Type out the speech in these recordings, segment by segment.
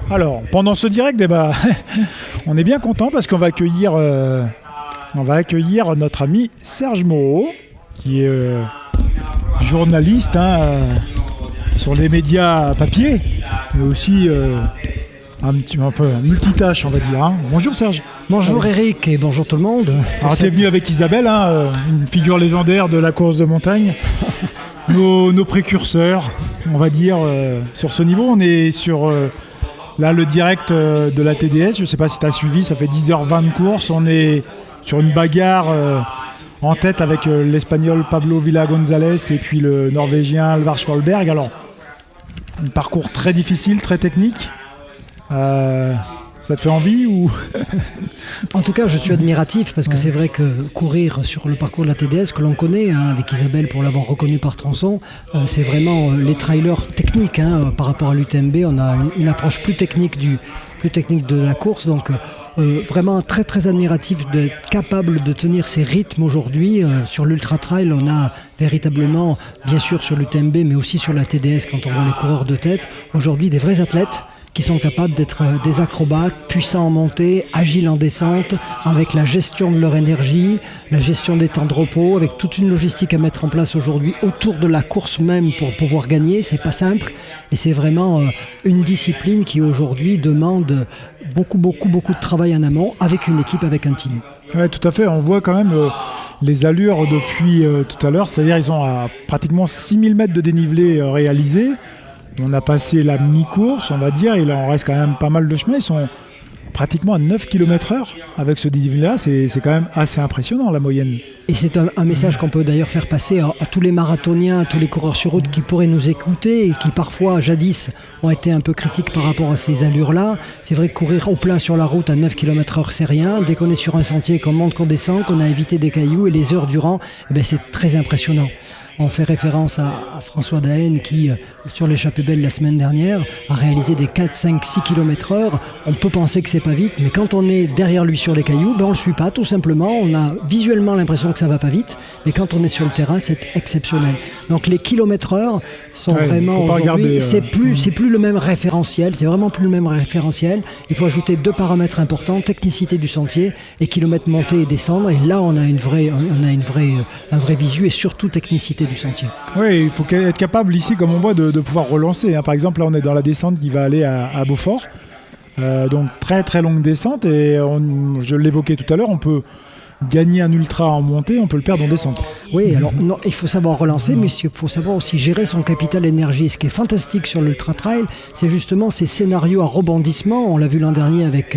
Alors, pendant ce direct, on est bien content parce qu'on va accueillir, notre ami Serge Moreau, qui est journaliste sur les médias papier, mais aussi un peu multitâche, on va dire. Bonjour Serge. Bonjour Eric et bonjour tout le monde. Alors, tu es venu avec Isabelle, une figure légendaire de la course de montagne. Nos précurseurs, on va dire, sur ce niveau. On est sur là le direct de la TDS. Je ne sais pas si tu as suivi, ça fait 10h20 de course. On est sur une bagarre en tête avec l'Espagnol Pablo Villa González et puis le Norvégien Alvar Schwalberg. Alors, un parcours très difficile, très technique. Ça te fait envie ou En tout cas, je suis admiratif parce que c'est vrai que courir sur le parcours de la TDS que l'on connaît, avec Isabelle pour l'avoir reconnu par tronçon, c'est vraiment les trailers techniques. Par rapport à l'UTMB, on a une approche plus technique de la course. Donc vraiment très très admiratif d'être capable de tenir ces rythmes aujourd'hui. Sur l'Ultra Trail, on a véritablement, bien sûr sur l'UTMB, mais aussi sur la TDS quand on voit les coureurs de tête, aujourd'hui des vrais athlètes qui sont capables d'être des acrobates, puissants en montée, agiles en descente, avec la gestion de leur énergie, la gestion des temps de repos, avec toute une logistique à mettre en place aujourd'hui autour de la course même pour pouvoir gagner. C'est pas simple et c'est vraiment une discipline qui aujourd'hui demande beaucoup de travail en amont avec une équipe, avec un team. Oui, tout à fait. On voit quand même les allures depuis tout à l'heure, c'est-à-dire ils ont à pratiquement 6000 mètres de dénivelé réalisés. On a passé la mi-course, on va dire, il en reste quand même pas mal de chemin. Ils sont pratiquement à 9 km/h avec ce dénivelé-là. C'est quand même assez impressionnant, la moyenne. Et c'est un message qu'on peut d'ailleurs faire passer à tous les marathoniens, à tous les coureurs sur route qui pourraient nous écouter et qui parfois, jadis, ont été un peu critiques par rapport à ces allures-là. C'est vrai que courir au plat sur la route à 9 km/h, c'est rien. Dès qu'on est sur un sentier, qu'on monte, qu'on descend, qu'on a évité des cailloux et les heures durant, c'est très impressionnant. On fait référence à François Daen qui, sur l'échappée belle la semaine dernière, a réalisé des 4, 5, 6 km/h. On peut penser que c'est pas vite, mais quand on est derrière lui sur les cailloux, on le suit pas tout simplement. On a visuellement l'impression que ça va pas vite, mais quand on est sur le terrain, c'est exceptionnel. Donc les kilomètres-heure sont vraiment aujourd'hui, c'est plus le même référentiel, c'est vraiment plus le même référentiel. Il faut ajouter 2 paramètres importants, technicité du sentier et kilomètres monter et descendre. Et là, on a un vrai visu et surtout technicité du sentier. Oui, il faut être capable ici, comme on voit, de pouvoir relancer. Par exemple, là, on est dans la descente qui va aller à Beaufort. Donc, très très longue descente. Et je l'évoquais tout à l'heure, on peut gagner un ultra en montée, on peut le perdre en descente. Oui, alors non, il faut savoir relancer, mais il faut savoir aussi gérer son capital énergie. Ce qui est fantastique sur l'Ultra Trail, c'est justement ces scénarios à rebondissement. On l'a vu l'an dernier avec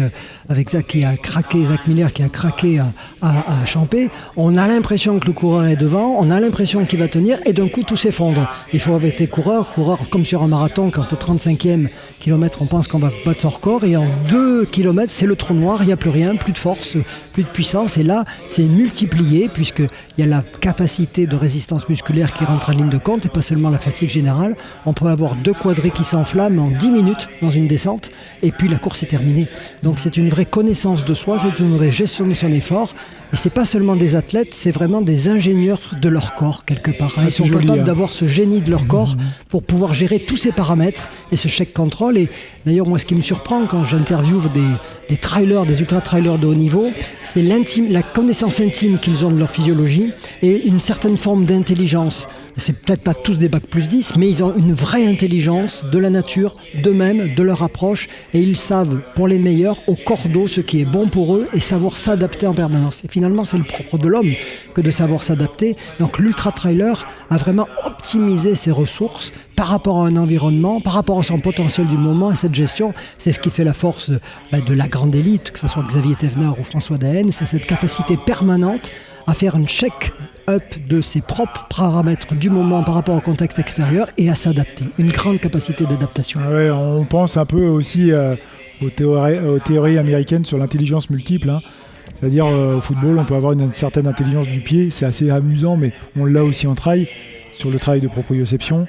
Zach qui a craqué, Zach Miller qui a craqué à Champé. On a l'impression que le coureur est devant, on a l'impression qu'il va tenir et d'un coup tout s'effondre. Il faut avec tes coureurs comme sur un marathon, quand au 35e kilomètre on pense qu'on va battre son record et en 2 kilomètres c'est le trou noir, il n'y a plus rien, plus de force, plus de puissance et là c'est multiplié puisqu'il y a la capacité de résistance musculaire qui rentre en ligne de compte et pas seulement la fatigue générale. On peut avoir 2 quadrés qui s'enflamment en 10 minutes dans une descente et puis la course est terminée. Donc c'est une vraie connaissance de soi, c'est une vraie gestion de son effort. Et c'est pas seulement des athlètes, c'est vraiment des ingénieurs de leur corps quelque part. Ils sont capables d'avoir ce génie de leur corps pour pouvoir gérer tous ces paramètres et ce check control. Et d'ailleurs, moi, ce qui me surprend quand j'interviewe des trailers, des ultra-trailers de haut niveau, c'est la connaissance intime qu'ils ont de leur physiologie et une certaine forme d'intelligence. C'est peut-être pas tous des bac+10, mais ils ont une vraie intelligence de la nature, d'eux-mêmes, de leur approche, et ils savent, pour les meilleurs, au cordeau, ce qui est bon pour eux, et savoir s'adapter en permanence. Et finalement, c'est le propre de l'homme que de savoir s'adapter. Donc l'ultra-trailer a vraiment optimisé ses ressources par rapport à un environnement, par rapport à son potentiel du moment, et cette gestion, c'est ce qui fait la force de la grande élite, que ce soit Xavier Thévenard ou François Daen, c'est cette capacité permanente à faire un check-up de ses propres paramètres du moment par rapport au contexte extérieur et à s'adapter. Une grande capacité d'adaptation. Ah ouais, on pense un peu aussi aux théories américaines sur l'intelligence multiple. C'est-à-dire au football, on peut avoir une certaine intelligence du pied. C'est assez amusant, mais on l'a aussi en trail, sur le travail de proprioception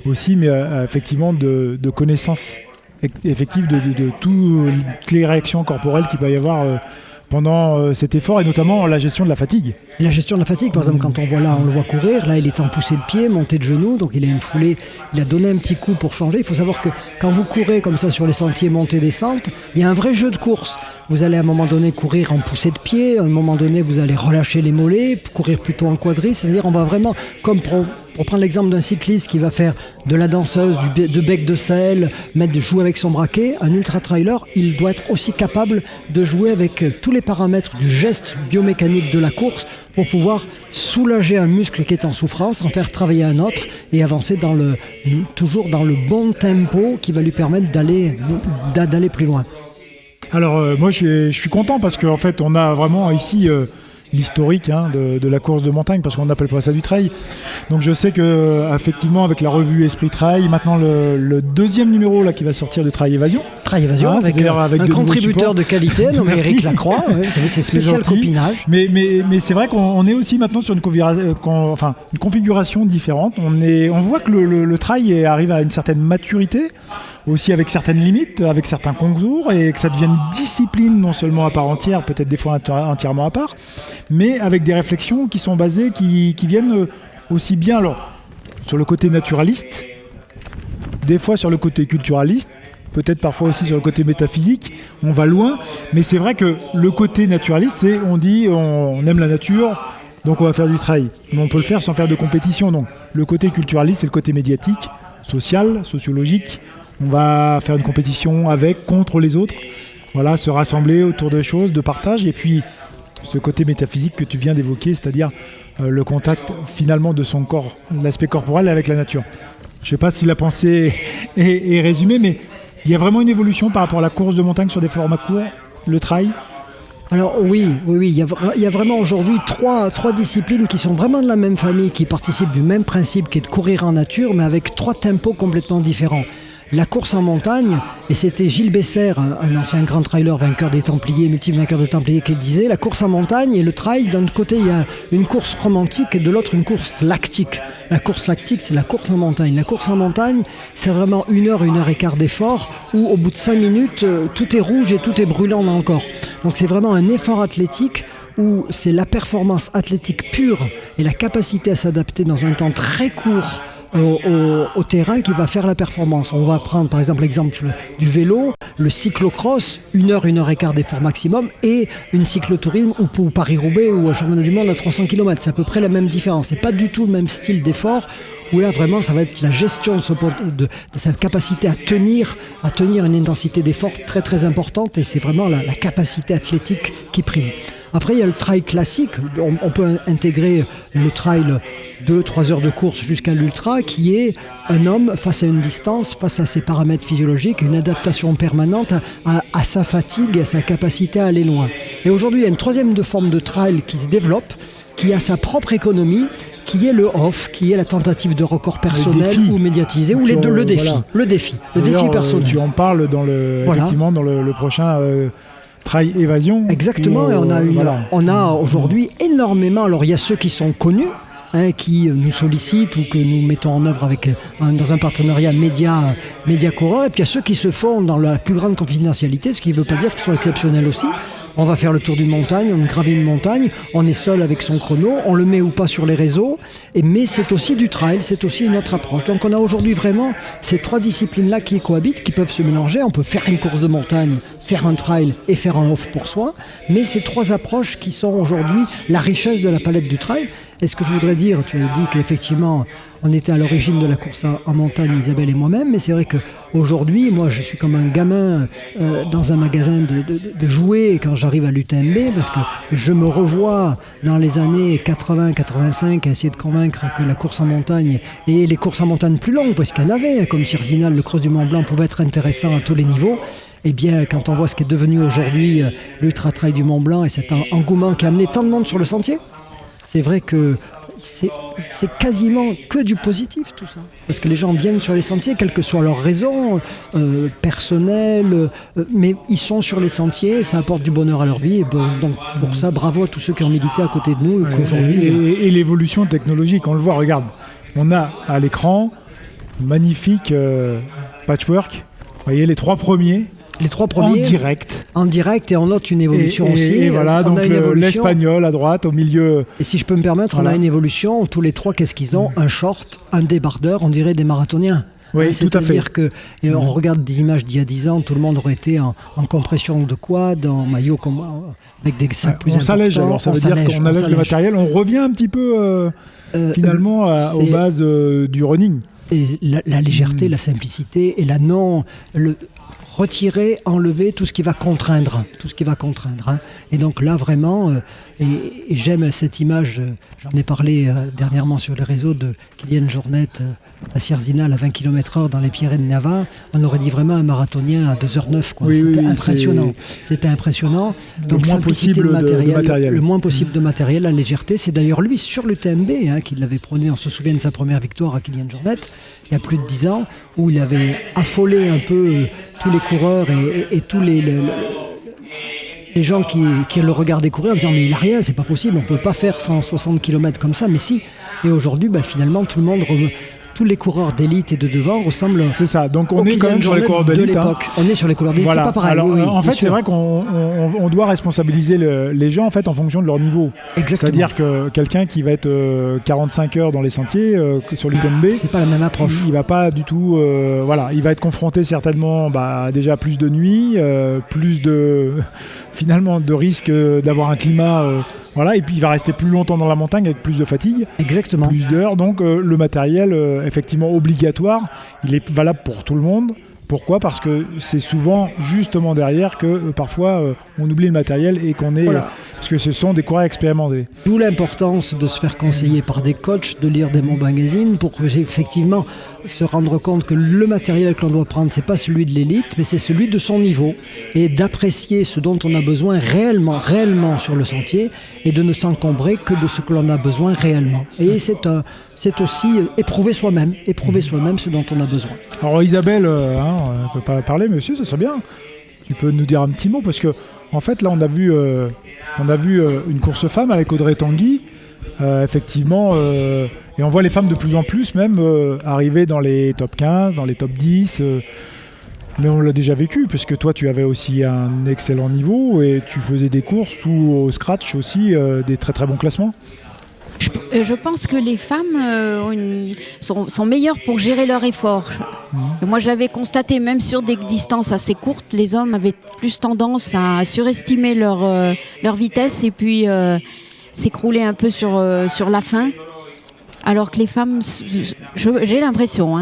aussi, mais effectivement de connaissance effective de toutes les réactions corporelles qu'il peut y avoir pendant cet effort, et notamment la gestion de la fatigue. La gestion de la fatigue, par exemple, quand on le voit courir, là il est en poussée de pied, montée de genoux, donc il a une foulée, il a donné un petit coup pour changer. Il faut savoir que quand vous courez comme ça sur les sentiers montée-descente, il y a un vrai jeu de course. Vous allez à un moment donné courir en poussée de pied, à un moment donné vous allez relâcher les mollets, courir plutôt en quadrille, c'est-à-dire on va vraiment, comme pour prendre l'exemple d'un cycliste qui va faire de la danseuse, de bec de selle, jouer avec son braquet, un ultra-trailer, il doit être aussi capable de jouer avec tous les paramètres du geste biomécanique de la course pour pouvoir soulager un muscle qui est en souffrance, en faire travailler un autre et avancer toujours dans le bon tempo qui va lui permettre d'aller plus loin. Alors moi je suis content parce qu'en fait on a vraiment ici l'historique de la course de montagne, parce qu'on n'appelle pas ça du trail. Donc je sais que effectivement avec la revue Esprit Trail, maintenant le deuxième numéro là qui va sortir de Trail Évasion. Trail Évasion avec un contributeur de qualité nommé Eric Lacroix. C'est spécial copinage. Mais c'est vrai qu'on est aussi maintenant sur une configuration différente. On voit que le trail arrive à une certaine maturité, aussi avec certaines limites, avec certains concours, et que ça devient une discipline non seulement à part entière, peut-être des fois entièrement à part, mais avec des réflexions qui sont basées, qui viennent aussi bien alors, sur le côté naturaliste, des fois sur le côté culturaliste, peut-être parfois aussi sur le côté métaphysique. On va loin, mais c'est vrai que le côté naturaliste, c'est on dit on aime la nature, donc on va faire du trail. Mais on peut le faire sans faire de compétition. Donc le côté culturaliste, c'est le côté médiatique, social, sociologique. On va faire une compétition contre les autres. Voilà, se rassembler autour de choses, de partage. Et puis, ce côté métaphysique que tu viens d'évoquer, c'est-à-dire le contact finalement de son corps, l'aspect corporel avec la nature. Je ne sais pas si la pensée est résumée, mais il y a vraiment une évolution par rapport à la course de montagne sur des formats courts, le trail. Alors oui, il y a vraiment aujourd'hui trois disciplines qui sont vraiment de la même famille, qui participent du même principe, qui est de courir en nature, mais avec trois tempos complètement différents. La course en montagne, et c'était Gilles Besser, un ancien grand trailer, vainqueur des Templiers, multiple vainqueur des Templiers, qui le disait, la course en montagne et le trail, d'un côté il y a une course romantique et de l'autre une course lactique. La course lactique, c'est la course en montagne. La course en montagne, c'est vraiment 1 heure et quart d'effort, où au bout de 5 minutes, tout est rouge et tout est brûlant dans le corps. Donc c'est vraiment un effort athlétique où c'est la performance athlétique pure et la capacité à s'adapter dans un temps très court au terrain qui va faire la performance. On va prendre par exemple l'exemple du vélo, le cyclocross, 1 heure et quart d'effort maximum, et une cyclotourisme ou Paris-Roubaix ou un championnat du monde à 300 km. C'est à peu près la même différence. C'est pas du tout le même style d'effort, où là vraiment ça va être la gestion de cette capacité à tenir une intensité d'effort très très importante, et c'est vraiment la capacité athlétique qui prime. Après il y a le trail classique, on peut intégrer le trail 2-3 heures de course jusqu'à l'ultra, qui est un homme face à une distance, face à ses paramètres physiologiques, une adaptation permanente à sa fatigue et à sa capacité à aller loin. Et aujourd'hui, il y a une troisième forme de trail qui se développe, qui a sa propre économie, qui est le off, qui est la tentative de record personnel ou médiatisé, ou le défi personnel. Tu en parles effectivement dans le prochain Trail Évasion. Exactement, et on a aujourd'hui énormément, alors il y a ceux qui sont connus, qui nous sollicitent ou que nous mettons en œuvre dans un partenariat média coureur, et puis il y a ceux qui se font dans la plus grande confidentialité, ce qui ne veut pas dire qu'ils sont exceptionnels aussi. On va faire le tour d'une montagne, on gravit une montagne, on est seul avec son chrono, on le met ou pas sur les réseaux, mais c'est aussi du trail, c'est aussi une autre approche. Donc on a aujourd'hui vraiment ces trois disciplines-là qui cohabitent, qui peuvent se mélanger. On peut faire une course de montagne, faire un trail et faire un off pour soi, mais ces trois approches qui sont aujourd'hui la richesse de la palette du trail. Et ce que je voudrais dire, tu as dit qu'effectivement, on était à l'origine de la course en montagne, Isabelle et moi-même, mais c'est vrai qu'aujourd'hui, moi, je suis comme un gamin dans un magasin de jouets quand j'arrive à l'UTMB, parce que je me revois dans les années 80-85 à essayer de convaincre que la course en montagne et les courses en montagne plus longues, parce qu'il y en avait, comme Cirzinal, le Cross du Mont Blanc, pouvait être intéressant à tous les niveaux. Eh bien, quand on voit ce qui est devenu aujourd'hui l'Ultra Trail du Mont Blanc et cet engouement qui a amené tant de monde sur le sentier, c'est vrai que c'est quasiment que du positif tout ça. Parce que les gens viennent sur les sentiers, quelles que soient leurs raisons personnelles, mais ils sont sur les sentiers, ça apporte du bonheur à leur vie. Et donc pour ça, bravo à tous ceux qui ont milité à côté de nous. Et l'évolution technologique, on le voit, regarde, on a à l'écran magnifique patchwork. Vous voyez les trois premiers. Les 3 premiers en direct, et on note une évolution aussi. Et voilà, donc l'Espagnol à droite, au milieu. Et si je peux me permettre, voilà. On a une évolution. Tous les 3, qu'est-ce qu'ils ont? Un short, un débardeur, on dirait des marathoniens. Oui, tout à fait. C'est-à-dire que on regarde des images d'il y a 10 ans, tout le monde aurait été en compression de quad, en maillot avec des sacs plus importants. On s'allège, alors ça veut dire qu'on allège le matériel. On revient un petit peu finalement aux bases du running. Et la légèreté, la simplicité et retirer, enlever tout ce qui va contraindre. Hein. Et donc là, vraiment, et j'aime cette image, j'en ai parlé dernièrement sur les réseaux de Kylian Jornet à Sierzinal à 20 km/h dans les Pyrénées-Navarres. On aurait dit vraiment un marathonien à 2h09. Quoi. Oui, C'était impressionnant. C'était impressionnant. Donc, le moins possible de matériel. Le moins possible de matériel, la légèreté. C'est d'ailleurs lui, sur l'UTMB, qu'il l'avait prôné. On se souvient de sa première victoire à Kylian Jornet, il y a plus de 10 ans, où il avait affolé un peu tous les coureurs et tous les gens qui le regardaient courir en disant mais il a rien, c'est pas possible, on peut pas faire 160 km comme ça, mais si. Et aujourd'hui, finalement, tout le monde tous les coureurs d'élite et de devant ressemblent. C'est ça, donc on est quand même sur les coureurs d'élite. On est sur les coureurs d'élite, voilà. C'est pas pareil. Alors, oui, en fait, c'est vrai qu'on doit responsabiliser les gens en fait en fonction de leur niveau. Exactement. C'est-à-dire que quelqu'un qui va être 45 heures dans les sentiers sur l'UTMB, c'est pas la même approche. Il va pas du tout, il va être confronté certainement déjà à plus de nuit, plus de finalement de risque d'avoir un climat, et puis il va rester plus longtemps dans la montagne avec plus de fatigue. Exactement. Plus d'heures, donc le matériel effectivement obligatoire, il est valable pour tout le monde. Pourquoi ? Parce que c'est souvent justement derrière que parfois on oublie le matériel et qu'on est... parce que ce sont des coureurs expérimentés. D'où l'importance de se faire conseiller par des coachs, de lire des bons magazines pour effectivement se rendre compte que le matériel que l'on doit prendre, c'est pas celui de l'élite, mais c'est celui de son niveau, et d'apprécier ce dont on a besoin réellement sur le sentier, et de ne s'encombrer que de ce que l'on a besoin réellement. Et c'est aussi éprouver soi-même ce dont on a besoin. Alors Isabelle, on ne peut pas parler, monsieur, ça serait bien. Tu peux nous dire un petit mot, parce que en fait là on a vu une course femme avec Audrey Tanguy, effectivement, et on voit les femmes de plus en plus même arriver dans les top 15, dans les top 10, mais on l'a déjà vécu, puisque toi tu avais aussi un excellent niveau et tu faisais des courses ou au scratch aussi des très très bons classements. Je pense que les femmes sont meilleures pour gérer leur effort. Moi, j'avais constaté, même sur des distances assez courtes, les hommes avaient plus tendance à surestimer leur vitesse et puis s'écrouler un peu sur la fin. Alors que les femmes, j'ai l'impression,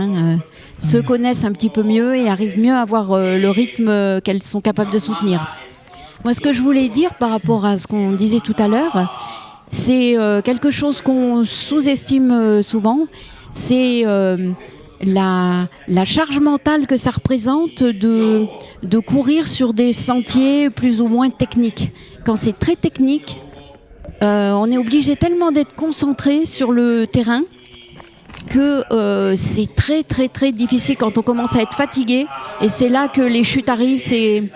se connaissent un petit peu mieux et arrivent mieux à avoir le rythme qu'elles sont capables de soutenir. Moi, ce que je voulais dire par rapport à ce qu'on disait tout à l'heure, c'est quelque chose qu'on sous-estime souvent, c'est la charge mentale que ça représente de courir sur des sentiers plus ou moins techniques. Quand c'est très technique, on est obligé tellement d'être concentré sur le terrain que c'est très très très difficile quand on commence à être fatigué, et c'est là que les chutes arrivent. C'est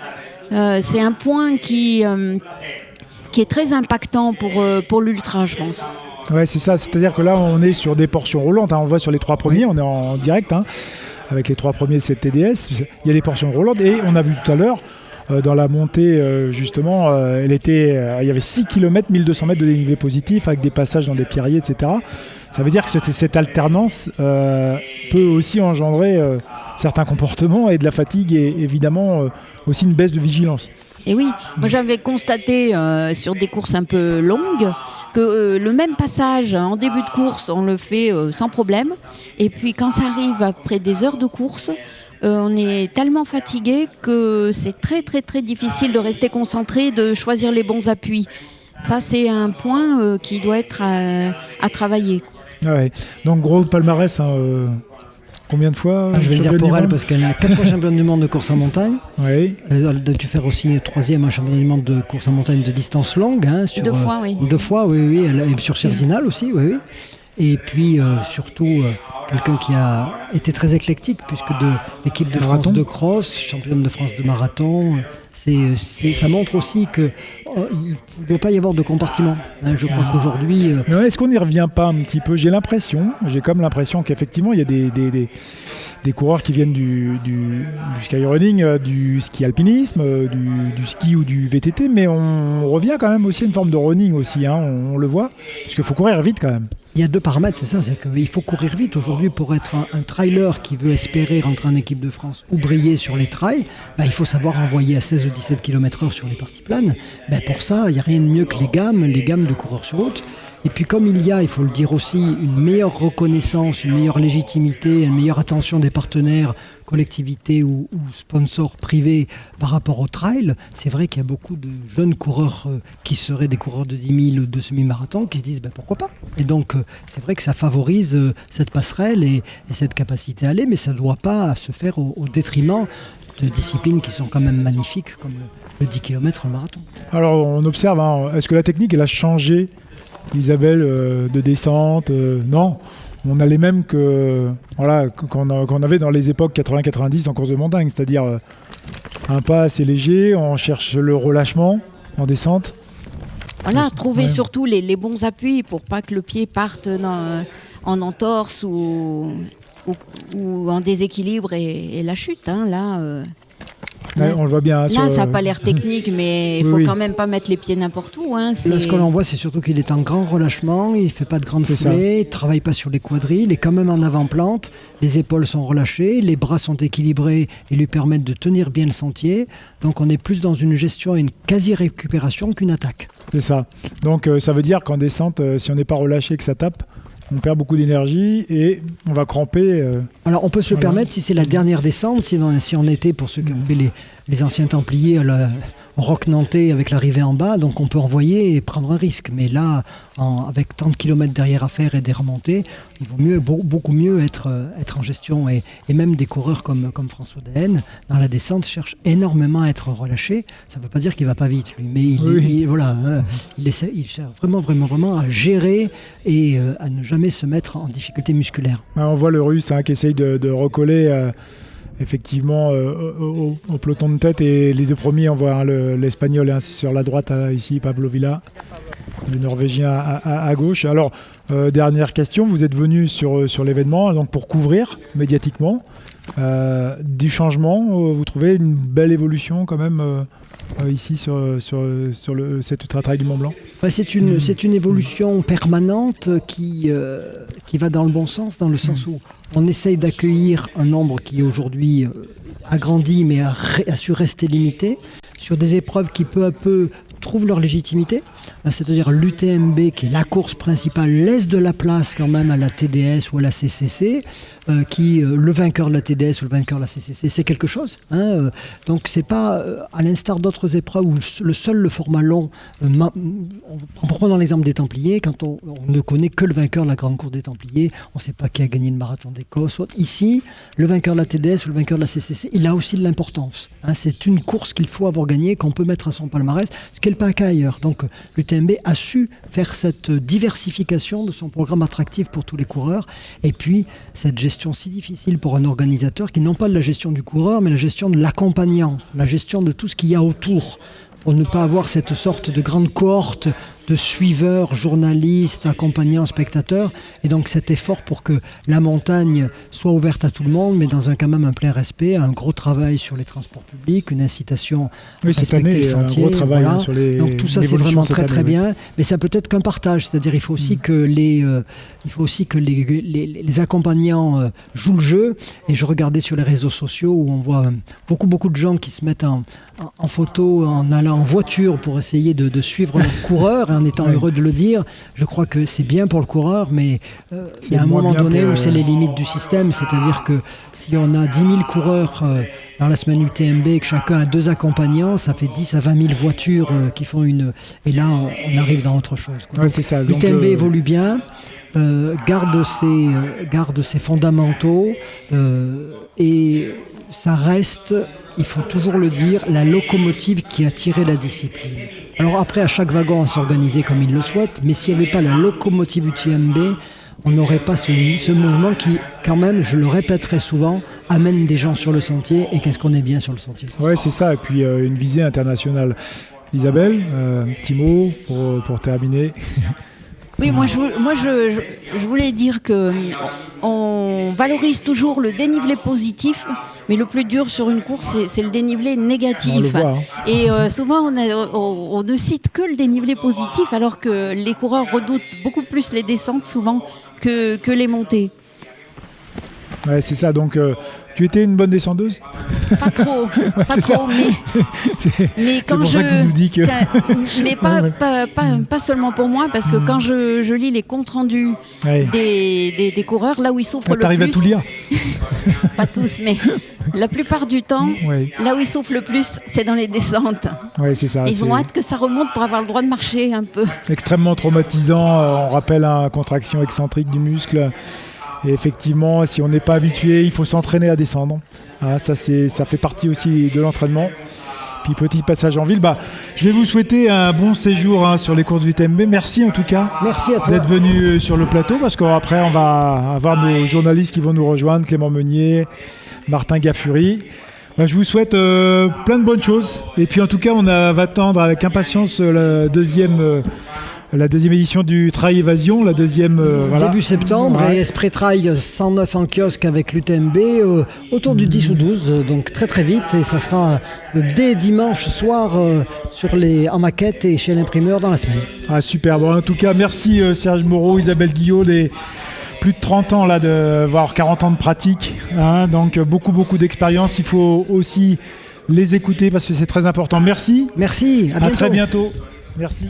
un point qui est très impactant pour l'ultra, je pense. Ouais, c'est ça. C'est-à-dire que là, on est sur des portions roulantes. On le voit sur les 3 premiers. On est en direct avec les 3 premiers de cette TDS. Il y a des portions roulantes. Et on a vu tout à l'heure, dans la montée, justement, il y avait 6 km, 1200 mètres de dénivelé positif avec des passages dans des pierriers, etc. Ça veut dire que cette alternance peut aussi engendrer certains comportements et de la fatigue et évidemment aussi une baisse de vigilance. Et oui, moi j'avais constaté sur des courses un peu longues que le même passage en début de course, on le fait sans problème. Et puis quand ça arrive après des heures de course, on est tellement fatigué que c'est très très très difficile de rester concentré, de choisir les bons appuis. Ça, c'est un point qui doit être à travailler. Ouais. Donc gros palmarès, combien de fois je vais dire pour elle, parce qu'elle a 4 fois championne du monde de course en montagne. Oui. Elle a dû faire aussi 3e un championnat du monde de course en montagne de distance longue. 2 fois, oui. 2 fois, oui. Elle est sur Sierzinal aussi, oui. Et puis surtout quelqu'un qui a été très éclectique, puisque de l'équipe de France de cross, championne de France de marathon, ça montre aussi qu'il ne doit pas y avoir de compartiment. Je crois qu'aujourd'hui... Mais est-ce qu'on n'y revient pas un petit peu ? J'ai comme l'impression qu'effectivement il y a des coureurs qui viennent du skyrunning, du ski alpinisme, du ski ou du VTT, mais on revient quand même aussi à une forme de running aussi, hein, on le voit, parce qu'il faut courir vite quand même. Il y a deux paramètres, c'est ça, c'est qu'il faut courir vite. Aujourd'hui, pour être un trailer qui veut espérer rentrer en équipe de France ou briller sur les trails, il faut savoir envoyer à 16 ou 17 km/h sur les parties planes. Pour ça, il n'y a rien de mieux que les gammes de coureurs sur route. Et puis comme il faut le dire aussi, une meilleure reconnaissance, une meilleure légitimité, une meilleure attention des partenaires, collectivités ou sponsors privés par rapport au trail, c'est vrai qu'il y a beaucoup de jeunes coureurs qui seraient des coureurs de 10 000 ou de semi-marathon qui se disent pourquoi pas. Et donc c'est vrai que ça favorise cette passerelle et cette capacité à aller, mais ça ne doit pas se faire au détriment de disciplines qui sont quand même magnifiques comme le 10 km, le marathon. Alors on observe, hein, est-ce que la technique elle a changé, Isabelle, de descente? Non, on a les mêmes qu'on avait dans les époques 80-90 en course de montagne, c'est-à-dire un pas assez léger, on cherche le relâchement en descente. Voilà, trouver surtout les bons appuis pour pas que le pied parte en entorse ou en déséquilibre et la chute. Hein, là, on le voit bien. Là, ça n'a pas l'air technique, mais il faut quand même pas mettre les pieds n'importe où. Hein, là, ce que l'on voit, c'est surtout qu'il est en grand relâchement, il ne fait pas de grande foulée, il ne travaille pas sur les quadrilles, il est quand même en avant-plante, les épaules sont relâchées, les bras sont équilibrés et lui permettent de tenir bien le sentier. Donc on est plus dans une gestion et une quasi-récupération qu'une attaque. C'est ça. Donc ça veut dire qu'en descente, si on n'est pas relâché, que ça tape, on perd beaucoup d'énergie et on va cramper. Alors on peut se le permettre si c'est la dernière descente, si on était, pour ceux qui ont fait les anciens Templiers, au Roc Nantais avec l'arrivée en bas, donc on peut envoyer et prendre un risque. Mais là, avec tant de kilomètres derrière à faire et des remontées, il vaut beaucoup mieux être en gestion. Et même des coureurs comme François Daen, dans la descente, cherchent énormément à être relâché. Ça ne veut pas dire qu'il ne va pas vite, lui, mais il cherche vraiment à gérer et à ne jamais se mettre en difficulté musculaire. On voit le Russe qui essaye de recoller effectivement au peloton de tête, et les deux premiers, on voit l'Espagnol sur la droite ici, Pablo Villa, le Norvégien à gauche. Alors, dernière question, vous êtes venu sur l'événement donc pour couvrir médiatiquement du changement. Vous trouvez une belle évolution quand même ici sur cet Ultra Trail du Mont Blanc? C'est une évolution permanente qui va dans le bon sens, dans le sens où on essaye d'accueillir un nombre qui aujourd'hui a grandi mais a su rester limité sur des épreuves qui peu à peu trouvent leur légitimité, c'est-à-dire l'UTMB qui est la course principale laisse de la place quand même à la TDS ou à la CCC, le vainqueur de la TDS ou le vainqueur de la CCC, c'est quelque chose. Donc c'est pas à l'instar d'autres épreuves où le format long, prenons l'exemple des Templiers, quand on ne connaît que le vainqueur de la grande course des Templiers, on ne sait pas qui a gagné le marathon d'Écosse. Ici, le vainqueur de la TDS ou le vainqueur de la CCC, il a aussi de l'importance. C'est une course qu'il faut avoir gagnée, qu'on peut mettre à son palmarès, ce qui n'est pas un cas ailleurs. Donc l'UTMB a su faire cette diversification de son programme attractif pour tous les coureurs, et puis cette gestion si difficile pour un organisateur qui non pas de la gestion du coureur, mais la gestion de l'accompagnant, la gestion de tout ce qu'il y a autour, pour ne pas avoir cette sorte de grande cohorte de suiveurs, journalistes, accompagnants, spectateurs. Et donc cet effort pour que la montagne soit ouverte à tout le monde, mais dans quand même un plein respect, un gros travail sur les transports publics, une incitation à respecter les sentiers. Un gros travail sur les donc tout ça c'est vraiment très bien, mais ça peut être qu'un partage, c'est-à-dire il faut aussi que les accompagnants jouent le jeu. Et je regardais sur les réseaux sociaux où on voit beaucoup de gens qui se mettent en photo en allant en voiture pour essayer de suivre leur coureur, en étant heureux de le dire. Je crois que c'est bien pour le coureur, mais il y a un moment donné où c'est les limites du système, c'est-à-dire que si on a 10 000 coureurs dans la semaine UTMB et que chacun a 2 accompagnants, ça fait 10 à 20 000 voitures qui font une... Et là, on arrive dans autre chose. C'est ça. L'UTMB évolue bien, garde ses fondamentaux, et ça reste, il faut toujours le dire, la locomotive qui a tiré la discipline. Alors après, à chaque wagon, on s'organisait comme il le souhaite, mais s'il n'y avait pas la locomotive UTMB, on n'aurait pas ce mouvement qui, quand même, je le répéterai souvent, amène des gens sur le sentier, et qu'est-ce qu'on est bien sur le sentier. Oui, c'est ça, et puis une visée internationale. Isabelle, petit mot pour terminer. Oui, je voulais dire que on valorise toujours le dénivelé positif, mais le plus dur sur une course, c'est le dénivelé négatif. On le voit, hein. Et souvent, on ne cite que le dénivelé positif, alors que les coureurs redoutent beaucoup plus les descentes souvent que les montées. Ouais, c'est ça. Donc, tu étais une bonne descendeuse? Pas trop, Ouais, pas c'est trop, mais quand pour ça que tu nous dis que... mais pas seulement pour moi, parce que quand je lis les comptes rendus Ouais. des coureurs, là où ils souffrent le plus. T'arrives à tout lire? Pas tous, mais la plupart du temps, Ouais. là où ils souffrent le plus, c'est dans les descentes. Ouais, c'est ça. Ils ont hâte que ça remonte pour avoir le droit de marcher un peu. Extrêmement traumatisant. On rappelle la contraction excentrique du muscle. Et effectivement, si on n'est pas habitué, il faut s'entraîner à descendre. Hein, ça fait partie aussi de l'entraînement. Puis petit passage en ville. Je vais vous souhaiter un bon séjour sur les courses du TMB. Merci en tout cas. Merci à toi. D'être venu sur le plateau, parce qu'après on va avoir nos journalistes qui vont nous rejoindre, Clément Meunier, Martin Gaffuri. Je vous souhaite plein de bonnes choses. Et puis en tout cas, on va attendre avec impatience la deuxième édition du Trail Évasion, la deuxième... voilà. Début septembre, Ouais. et Esprit Trail 109 en kiosque avec l'UTMB autour du 10 ou 12, donc très très vite, et ça sera dès dimanche soir en maquette et chez l'imprimeur dans la semaine. Ah, super. En tout cas, merci Serge Moreau, Isabelle Guillot, plus de 30 ans, voire 40 ans de pratique. Hein, donc beaucoup d'expérience. Il faut aussi les écouter parce que c'est très important. Merci. Merci, à bientôt. À très bientôt. Merci.